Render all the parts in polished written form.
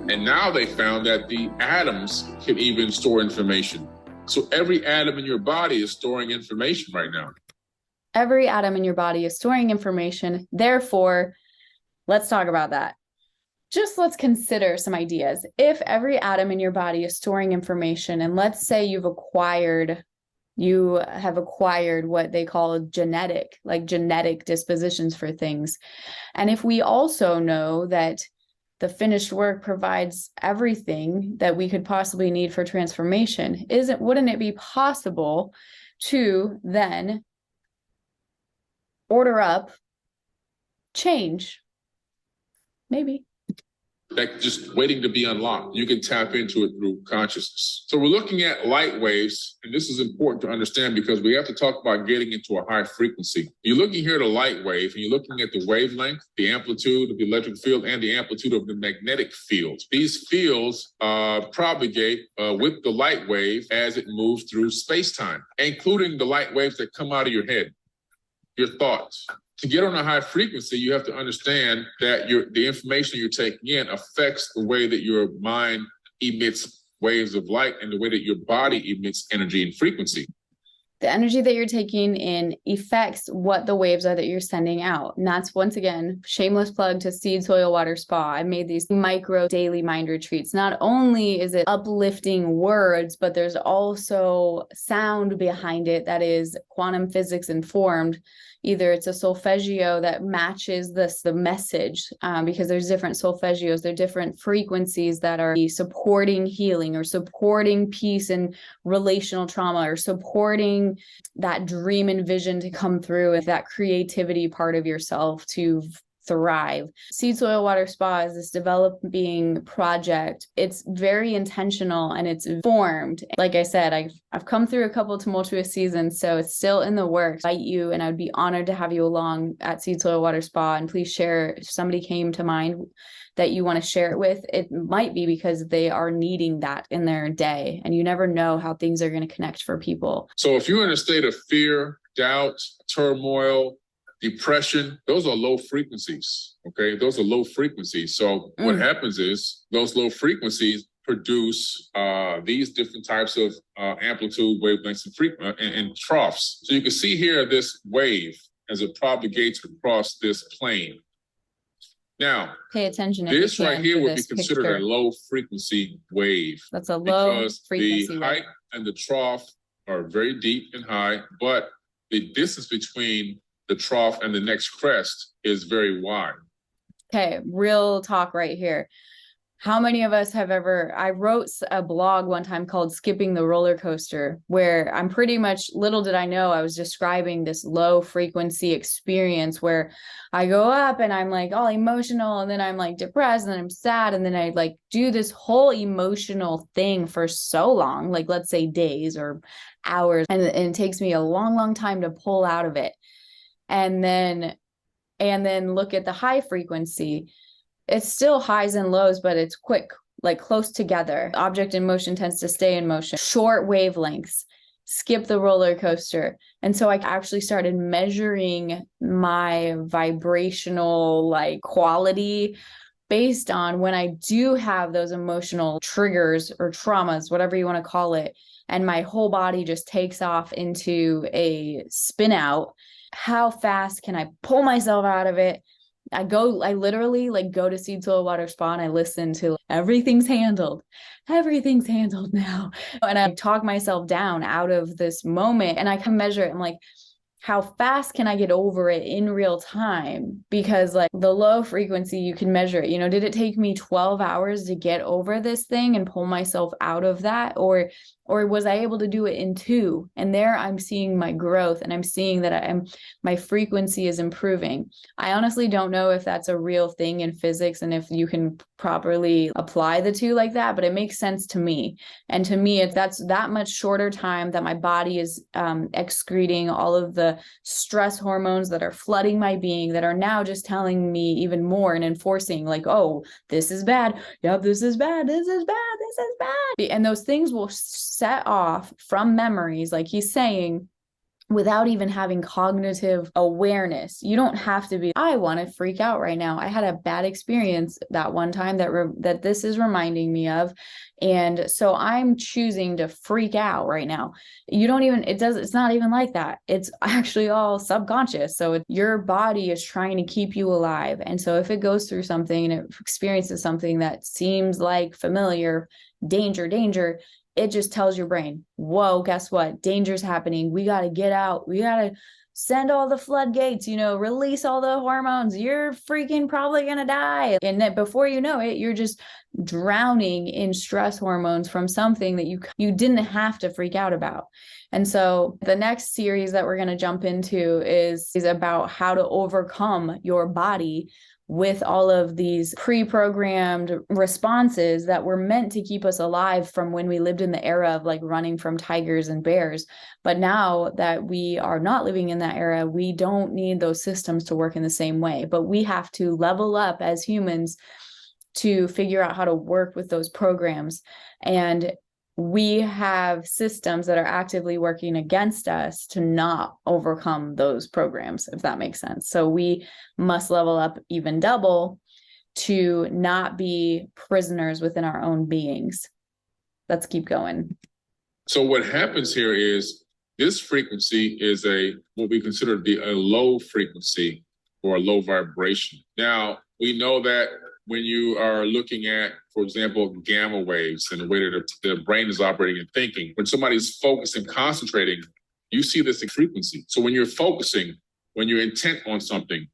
And now they found that the atoms can even store information. So every atom in your body is storing information right now. Every atom in your body is storing information. Therefore, let's talk about that. Just let's consider some ideas. If every atom in your body is storing information, and let's say you have acquired what they call genetic dispositions for things. And if we also know that the finished work provides everything that we could possibly need for transformation, wouldn't it be possible to then order up change? Maybe. Like just waiting to be unlocked. You can tap into it through consciousness. So we're looking at light waves, and this is important to understand because we have to talk about getting into a high frequency. You're looking here at a light wave, and you're looking at the wavelength, the amplitude of the electric field, and the amplitude of the magnetic field. These fields propagate with the light wave as it moves through space-time, including the light waves that come out of your head, your thoughts. To get on a high frequency, you have to understand that the information you're taking in affects the way that your mind emits waves of light and the way that your body emits energy and frequency. The energy that you're taking in affects what the waves are that you're sending out. And that's, once again, shameless plug to Seed, Soil, Water, Spa. I made these micro daily mind retreats. Not only is it uplifting words, but there's also sound behind it that is quantum physics informed. Either it's a solfeggio that matches the message, because there's different solfeggios, there are different frequencies that are supporting healing or supporting peace and relational trauma or supporting that dream and vision to come through and that creativity part of yourself to thrive. Seed, Soil, Water, Spa is this developing project. It's very intentional and it's formed. Like I said, I've come through a couple of tumultuous seasons, so it's still in the works. I invite you, and I would be honored to have you along at Seed, Soil, Water, Spa. And please share if somebody came to mind that you want to share it with. It might be because they are needing that in their day, and you never know how things are going to connect for people. So if you're in a state of fear, doubt, turmoil, depression, those are low frequencies, okay? Those are low frequencies. So what happens is those low frequencies produce these different types of amplitude, wavelengths, and troughs. So you can see here this wave as it propagates across this plane. Now, pay attention. This right here would be considered a low frequency wave. That's a low frequency the height and the trough are very deep and high, but the distance between the trough and the next crest is very wide. Okay, real talk right here. How many of us have I wrote a blog one time called Skipping the Roller Coaster, where I'm pretty much, little did I know, I was describing this low frequency experience where I go up and I'm like all emotional, and then I'm like depressed, and then I'm sad, and then I like do this whole emotional thing for so long, like let's say days or hours, and it takes me a long, long time to pull out of it. And then look at the high frequency. It's still highs and lows, but it's quick, like close together. Object in motion tends to stay in motion. Short wavelengths, skip the roller coaster. And so I actually started measuring my vibrational quality based on when I do have those emotional triggers or traumas, whatever you want to call it, and my whole body just takes off into a spin out. How fast can I pull myself out of it? I literally go to Seed, Soil, Water, Spa, and I listen to everything's handled now. And I talk myself down out of this moment, and I can measure it. I'm like, how fast can I get over it in real time? Because the low frequency, you can measure it. Did it take me 12 hours to get over this thing and pull myself out of that? Or was I able to do it in 2? And there I'm seeing my growth, and I'm seeing that my frequency is improving. I honestly don't know if that's a real thing in physics and if you can properly apply the 2 like that, but it makes sense to me. And to me, that's that much shorter time that my body is excreting all of the stress hormones that are flooding my being, that are now just telling me even more and enforcing oh, this is bad. Yep, this is bad. This is bad. This is bad. And those things will set off from memories, like he's saying, without even having cognitive awareness. You don't have to be, I want to freak out right now. I had a bad experience that one time that this is reminding me of. And so I'm choosing to freak out right now. You don't even, it's not even like that. It's actually all subconscious. So your body is trying to keep you alive. And so if it goes through something and it experiences something that seems like familiar, danger, it just tells your brain, whoa, guess what? Danger's happening. We got to get out. We got to send all the floodgates, release all the hormones. You're freaking probably going to die. And then before you know it, you're just drowning in stress hormones from something that you didn't have to freak out about. And so the next series that we're going to jump into is about how to overcome your body with all of these pre-programmed responses that were meant to keep us alive from when we lived in the era of like running from tigers and bears. But now that we are not living in that era, we don't need those systems to work in the same way. But we have to level up as humans to figure out how to work with those programs. And we have systems that are actively working against us to not overcome those programs, if that makes sense. So we must level up even double to not be prisoners within our own beings. Let's keep going. So what happens here is this frequency is what we consider to be a low frequency or a low vibration. Now, we know that when you are looking at, for example, gamma waves and the way that the brain is operating and thinking, when somebody's focused and concentrating, you see this in frequency. So when you're focusing, when you're intent on something,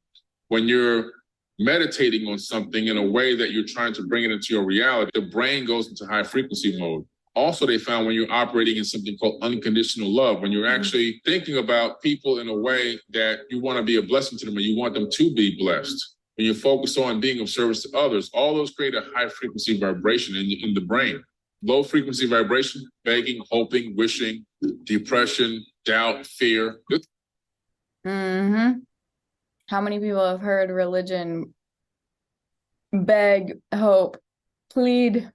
when you're meditating on something in a way that you're trying to bring it into your reality, the brain goes into high frequency mode. Also, they found when you're operating in something called unconditional love, when you're actually thinking about people in a way that you want to be a blessing to them and you want them to be blessed, when you focus on being of service to others, all those create a high frequency vibration in the brain. Low frequency vibration, begging, hoping, wishing, depression, doubt, fear. Mm-hmm. How many people have heard religion beg, hope, plead?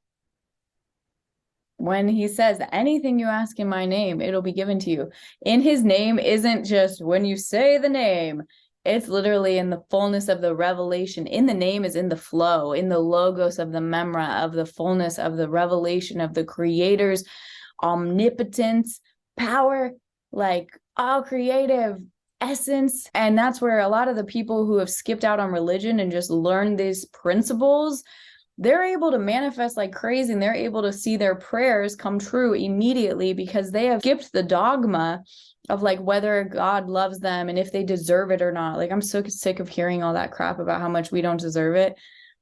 When he says anything you ask in my name, it'll be given to you. In his name isn't just when you say the name. It's literally in the fullness of the revelation. In the name is in the flow, in the logos of the memra, of the fullness of the revelation of the creator's omnipotence, power, like all creative essence. And that's where a lot of the people who have skipped out on religion and just learned these principles, they're able to manifest like crazy, and they're able to see their prayers come true immediately because they have skipped the dogma of like whether God loves them and if they deserve it or not. Like, I'm so sick of hearing all that crap about how much we don't deserve it.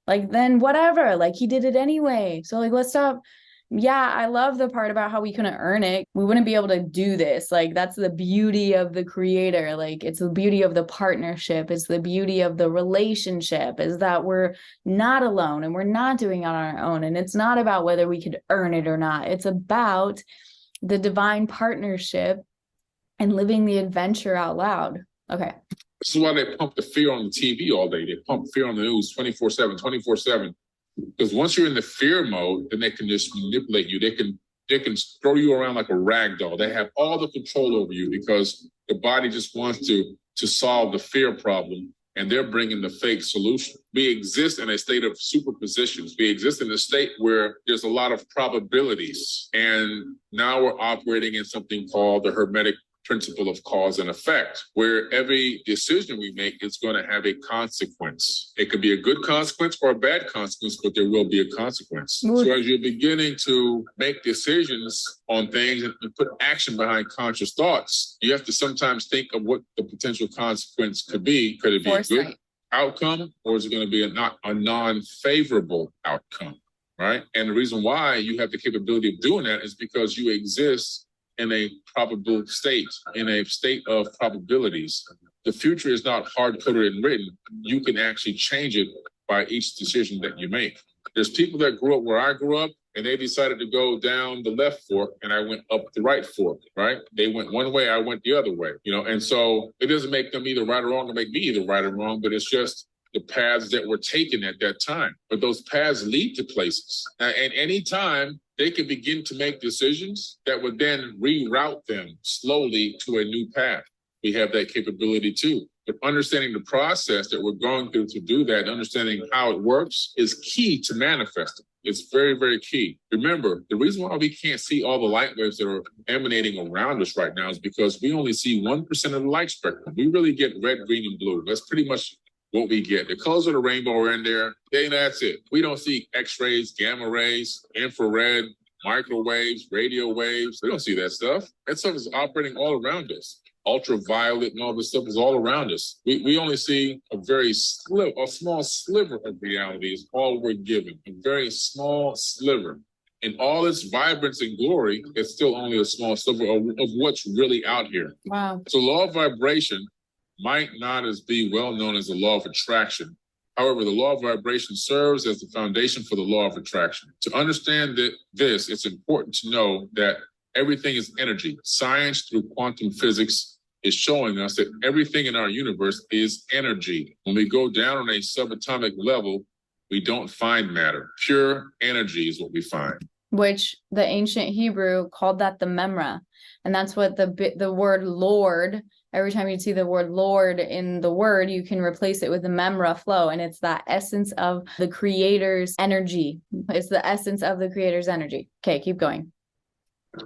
Like, then whatever, like he did it anyway. So like, let's stop. Yeah, I love the part about how we couldn't earn it. We wouldn't be able to do this. Like, that's the beauty of the creator. Like, it's the beauty of the partnership. It's the beauty of the relationship, is that we're not alone and we're not doing it on our own. And it's not about whether we could earn it or not. It's about the divine partnership and living the adventure out loud. Okay. This is why they pump the fear on the TV all day. They pump fear on the news 24/7, 24/7. Because once you're in the fear mode, then they can just manipulate you. They can throw you around like a rag doll. They have all the control over you because the body just wants to solve the fear problem, and they're bringing the fake solution. We exist in a state of superpositions. We exist in a state where there's a lot of probabilities, and now we're operating in something called the Hermetic principle of cause and effect, where every decision we make is going to have a consequence. It could be a good consequence or a bad consequence, but there will be a consequence. So as you're beginning to make decisions on things and put action behind conscious thoughts, you have to sometimes think of what the potential consequence could be. Could it be a good outcome, or is it going to be a non-favorable outcome, right? And the reason why you have the capability of doing that is because you exist in a probable state, in a state of probabilities. The future is not hard-coded and written. You can actually change it by each decision that you make. There's people that grew up where I grew up, and they decided to go down the left fork, and I went up the right fork, right? They went one way, I went the other way, And so it doesn't make them either right or wrong, to make me either right or wrong, but it's just the paths that were taken at that time. But those paths lead to places. And any time they can begin to make decisions that would then reroute them slowly to a new path. we have that capability too. But understanding the process that we're going through to do that, and understanding how it works is key to manifesting. It's very, very key. Remember, the reason why we can't see all the light waves that are emanating around us right now is because we only see 1% of the light spectrum. We really get red, green, and blue. That's pretty much what we get. The colors of the rainbow are in there. Then that's it. We don't see X-rays, gamma rays, infrared, microwaves, radio waves. We don't see that stuff. That stuff is operating all around us. Ultraviolet and all this stuff is all around us. We only see a small sliver of reality is all we're given. A very small sliver. And all its vibrance and glory is still only a small sliver of what's really out here. Wow. So law of vibration might not as be well known as the law of attraction. However, the law of vibration serves as the foundation for the law of attraction. To understand this, it's important to know that everything is energy. Science through quantum physics is showing us that everything in our universe is energy. When we go down on a subatomic level, we don't find matter. Pure energy is what we find. Which the ancient Hebrew called that the memra. And that's what the word Lord, every time you see the word Lord in the word, you can replace it with the memra flow. And it's that essence of the creator's energy. It's the essence of the creator's energy. Okay, keep going.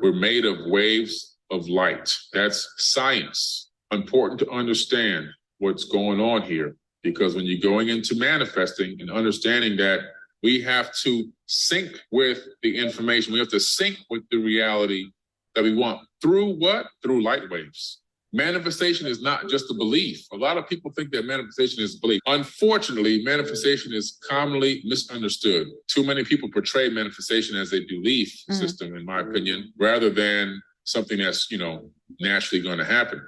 We're made of waves of light. That's science. Important to understand what's going on here, because when you're going into manifesting and understanding that we have to sync with the information, we have to sync with the reality that we want. Through what? Through light waves. Manifestation is not just a belief. A lot of people think that manifestation is belief. Unfortunately, manifestation is commonly misunderstood. Too many people portray manifestation as a belief system, in my opinion, rather than something that's, naturally going to happen.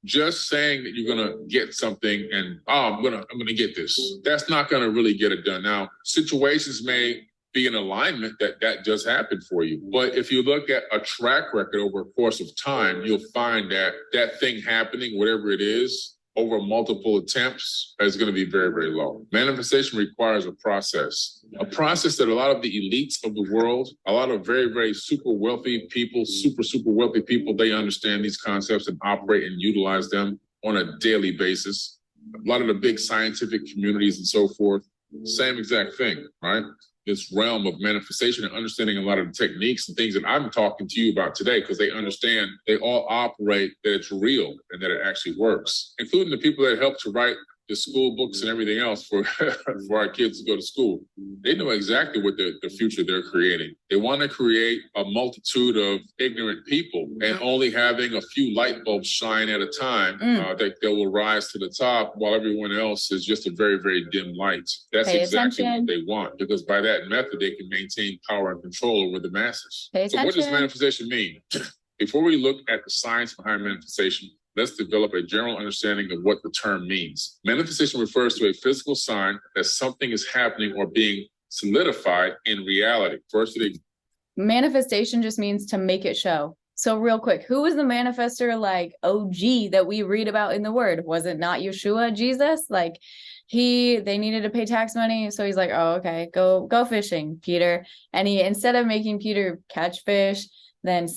Just saying that you're going to get something and, I'm going to get this. That's not going to really get it done. Now, situations may be in alignment that does happen for you. But if you look at a track record over a course of time, you'll find that that thing happening, whatever it is, over multiple attempts is going to be very, very low. Manifestation requires a process that a lot of the elites of the world, a lot of very, very super wealthy people, super wealthy people, they understand these concepts and operate and utilize them on a daily basis. A lot of the big scientific communities and so forth, same exact thing, right? This realm of manifestation and understanding a lot of the techniques and things that I'm talking to you about today, because they understand they all operate that it's real and that it actually works, including the people that help to write the school books and everything else for our kids to go to school. They know exactly what the future they're creating. They want to create a multitude of ignorant people, and only having a few light bulbs shine at a time that they will rise to the top while everyone else is just a very, very dim light. That's exactly what they want, because by that method, they can maintain power and control over the masses. So what does manifestation mean? Before we look at the science behind manifestation, let's develop a general understanding of what the term means. Manifestation refers to a physical sign that something is happening or being solidified in reality. Manifestation just means to make it show. So real quick, who was the manifester like OG that we read about in the word? Was it not Yeshua, Jesus? Like they needed to pay tax money. So he's like, oh, okay, go fishing, Peter. And he, instead of making Peter catch fish, then,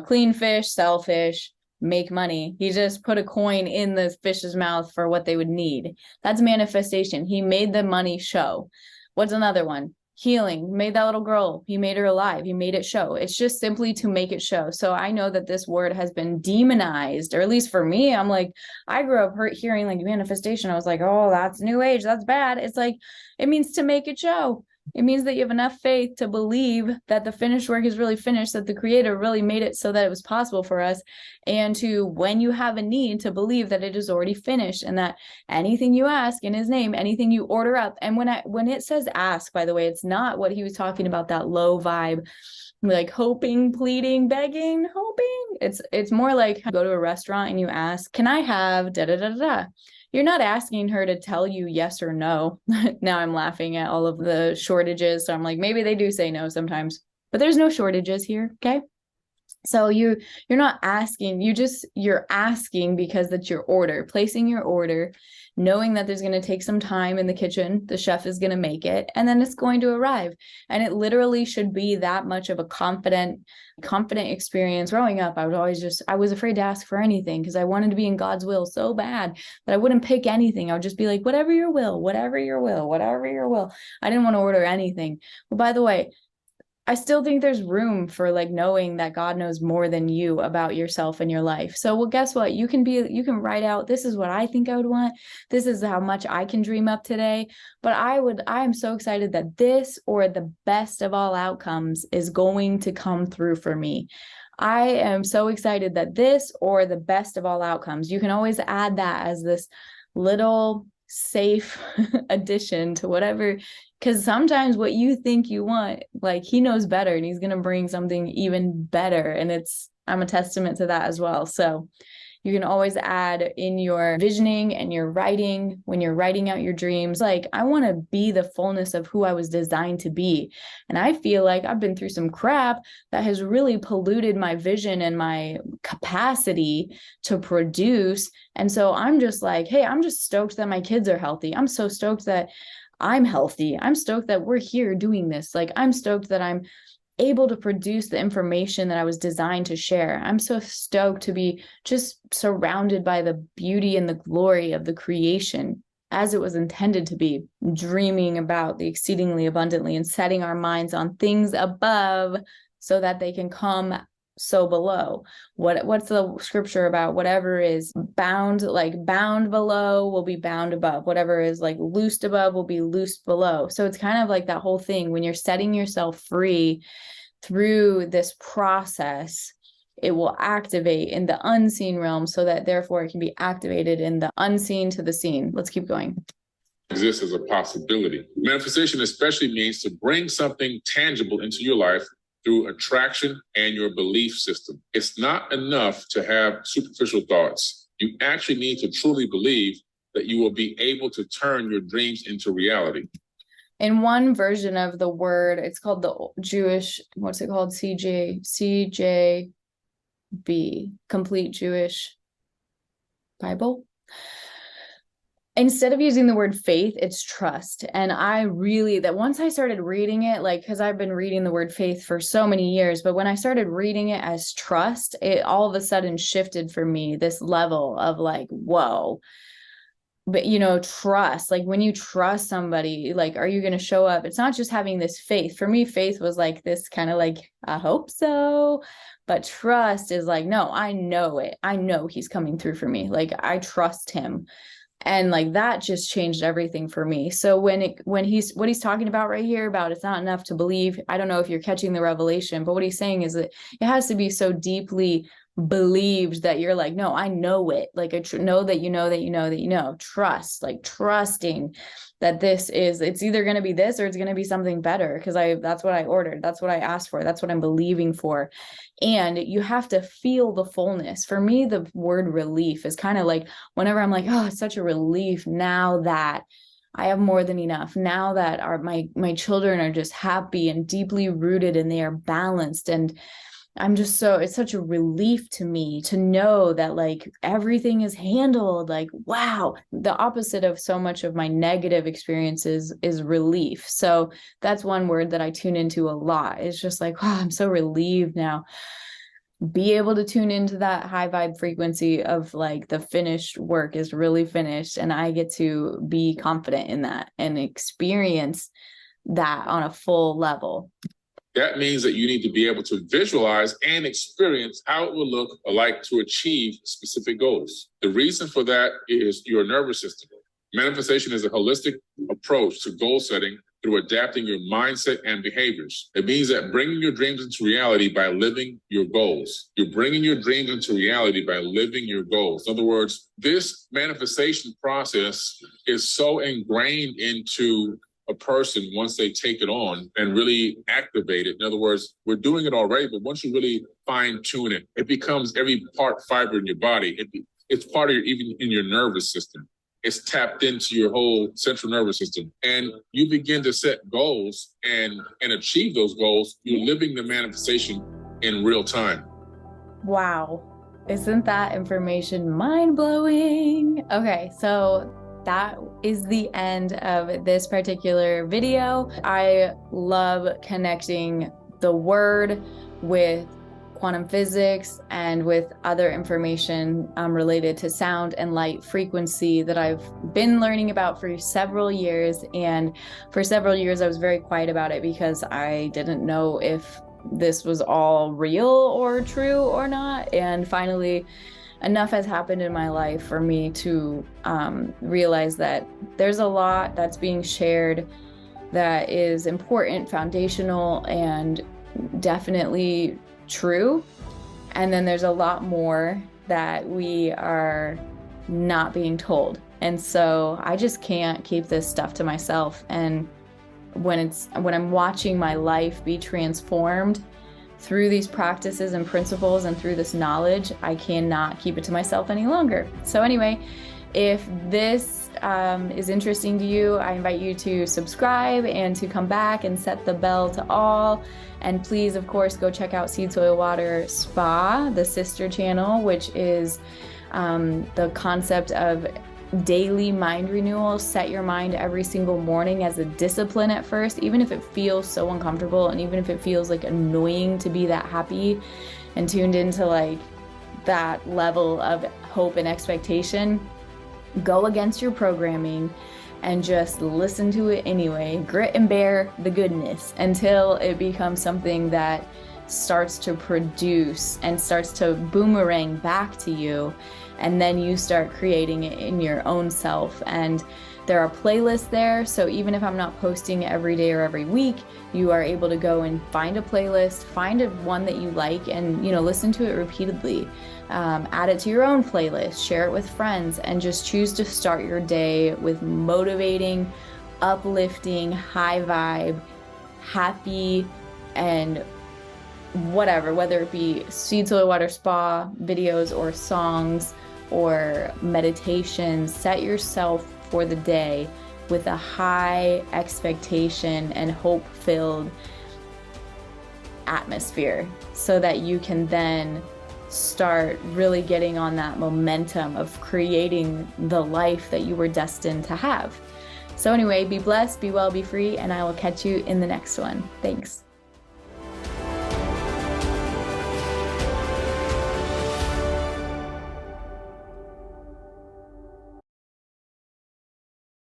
clean fish, sell fish, make money, he just put a coin in the fish's mouth for what they would need. That's manifestation. He made the money show. What's another one? Healing. Made that little girl. He made her alive. He made it show. It's just simply to make it show. So I know that this word has been demonized, or at least for me, I'm like, I grew up hearing like manifestation. I was like, oh, that's new age. That's bad. It's like, it means to make it show. It means that you have enough faith to believe that the finished work is really finished, that the creator really made it so that it was possible for us. And to, when you have a need, to believe that it is already finished, and that anything you ask in his name, anything you order up. And when it says ask, by the way, it's not what he was talking about, that low vibe, like hoping, pleading, begging, hoping. It's more like go to a restaurant and you ask, can I have da da da da? You're not asking her to tell you yes or no. Now I'm laughing at all of the shortages. So I'm like, maybe they do say no sometimes, but there's no shortages here. Okay. So you're not asking, you're asking because that's your order, placing your order, knowing that there's going to take some time in the kitchen, the chef is going to make it, and then it's going to arrive. And it literally should be that much of a confident experience. Growing up, I was afraid to ask for anything because I wanted to be in God's will so bad that I wouldn't pick anything. I would just be like, whatever your will, whatever your will, whatever your will. I didn't want to order anything. But by the way, I still think there's room for like knowing that God knows more than you about yourself and your life. So, well, guess what? You can write out, this is what I think I would want. This is how much I can dream up today. But I am so excited that this or the best of all outcomes is going to come through for me. I am so excited that this or the best of all outcomes, you can always add that as this little safe addition to whatever, because sometimes what you think you want, like he knows better and he's going to bring something even better. And I'm a testament to that as well. So you can always add in your visioning and your writing, when you're writing out your dreams, like I want to be the fullness of who I was designed to be. And I feel like I've been through some crap that has really polluted my vision and my capacity to produce. And so I'm just like, hey, I'm just stoked that my kids are healthy. I'm so stoked that I'm healthy. I'm stoked that we're here doing this. Like, I'm stoked that I'm able to produce the information that I was designed to share. I'm so stoked to be just surrounded by the beauty and the glory of the creation as it was intended to be, dreaming about the exceedingly abundantly and setting our minds on things above so that they can come so below. What's the scripture about? Whatever is bound below will be bound above. Whatever is like loosed above will be loosed below. So it's kind of like that whole thing when you're setting yourself free through this process, it will activate in the unseen realm so that therefore it can be activated in the unseen to the seen. Let's keep going. Exists as a possibility. Manifestation especially means to bring something tangible into your life through attraction and your belief system. It's not enough to have superficial thoughts. You actually need to truly believe that you will be able to turn your dreams into reality. In one version of the word, it's called the Jewish, what's it called? CJB, Complete Jewish Bible. Instead of using the word faith, it's trust. And that once I started reading it, like, because I've been reading the word faith for so many years, but when I started reading it as trust, it all of a sudden shifted for me this level of like, whoa. But, trust, like when you trust somebody, like, are you going to show up? It's not just having this faith. For me, faith was like this kind of like, I hope so. But trust is like, no, I know it. I know he's coming through for me. Like, I trust him. And like that just changed everything for me. So what he's talking about right here about it's not enough to believe. I don't know if you're catching the revelation, but what he's saying is that it has to be so deeply believed that you're like, no, I know it. Like know that you know that you know that you know. Trust, like trusting that it's either going to be this or it's going to be something better because that's what I ordered. That's what I asked for. That's what I'm believing for. And you have to feel the fullness. For me, the word relief is kind of like whenever I'm like, oh, it's such a relief now that I have more than enough. Now that my children are just happy and deeply rooted and they are balanced. And it's such a relief to me to know that like everything is handled. Like, wow, the opposite of so much of my negative experiences is relief. So that's one word that I tune into a lot. It's just like, wow, I'm so relieved now. Be able to tune into that high vibe frequency of like the finished work is really finished. And I get to be confident in that and experience that on a full level. That means that you need to be able to visualize and experience how it will look like to achieve specific goals. The reason for that is your nervous system. Manifestation is a holistic approach to goal setting through adapting your mindset and behaviors. It means that bringing your dreams into reality by living your goals. You're bringing your dreams into reality by living your goals. In other words, this manifestation process is so ingrained into a person once they take it on and really activate it. In other words, we're doing it already, but once you really fine tune it, it becomes every part fiber in your body. It's part of even in your nervous system. It's tapped into your whole central nervous system. And you begin to set goals and achieve those goals. You're living the manifestation in real time. Wow. Isn't that information mind-blowing? Okay, so that is the end of this particular video. I love connecting the word with quantum physics and with other information related to sound and light frequency that I've been learning about for several years. And for several years, I was very quiet about it because I didn't know if this was all real or true or not. And finally, enough has happened in my life for me to realize that there's a lot that's being shared that is important, foundational, and definitely true. And then there's a lot more that we are not being told. And so I just can't keep this stuff to myself. And when I'm watching my life be transformed through these practices and principles and through this knowledge, I cannot keep it to myself any longer. So anyway, if this is interesting to you, I invite you to subscribe and to come back and set the bell to all. And please, of course, go check out Seed, Soil, Water Spa, the sister channel, which is the concept of daily mind renewal. Set your mind every single morning as a discipline at first, even if it feels so uncomfortable and even if it feels like annoying to be that happy and tuned into like that level of hope and expectation. Go against your programming and just listen to it anyway. Grit and bear the goodness until it becomes something that starts to produce and starts to boomerang back to you. And then you start creating it in your own self. And there are playlists there. So even if I'm not posting every day or every week, you are able to go and find a playlist, find one that you like, and listen to it repeatedly. Add it to your own playlist, share it with friends, and just choose to start your day with motivating, uplifting, high vibe, happy, and whatever, whether it be Seed, Soil, Water Spa videos or songs or meditations. Set yourself for the day with a high expectation and hope-filled atmosphere so that you can then start really getting on that momentum of creating the life that you were destined to have. So anyway, be blessed, be well, be free, and I will catch you in the next one. Thanks.